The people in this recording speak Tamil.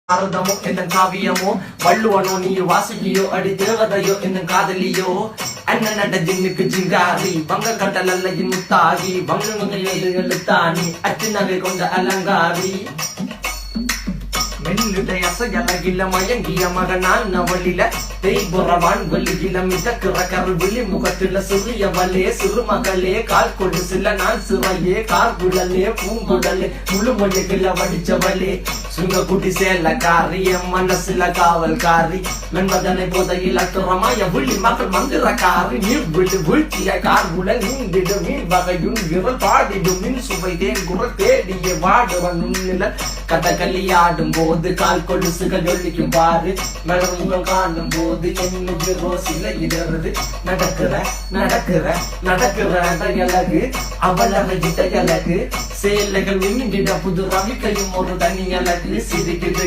பாரதமோ என்னும் காவியமோ வள்ளுவனோ நீ வாசுகியோ அடி தேவதையோ என்னும் காதலியோ அண்ணன் நட ஜின்னுக்கு ஜிங்காரி வங்க கடல் அல்லையின் முத்தாகி வங்க எழுத்தாணி அச்சு நகை கொண்ட அலங்காரி மெல்லுடை அசையலகில மயங்கிய மகனான் நவளில தேய்புறவான் வலியில மிதக்கிற கருவிழி முகத்தில சிறியவளே சிறுமகளே கால் கொண்டு சில நாள் சிறையே கார்குழலே பூங்குடலே முழுமொழிகள வடிச்சவளே சுங்க குட்டி சேலக்காரி என் மனசுல காவல்காரி மென்பதனை போதையில் அத்துறமாய விழி மகள் மந்திரக்காரி நீர் விழி வீழ்ச்சிய கார்குழல் நீந்திடு மீன் வகையுன் விரல் பாடிடும் மின் சுவை தேன் குரல் தேடிய வாடுவன் உன்னில கதகளியாடும் போது கால் கொலுசுகள் ஒழிக்கும் பாரு மலர் முகம் காணும் போது என்னுக்கு ரோசில இடறது நடக்கிற அழகு அவளவை அழகு சேலைகள் மின்னிட புது ரவிக்கையும் ஒரு தனி அழகு சிரிக்குது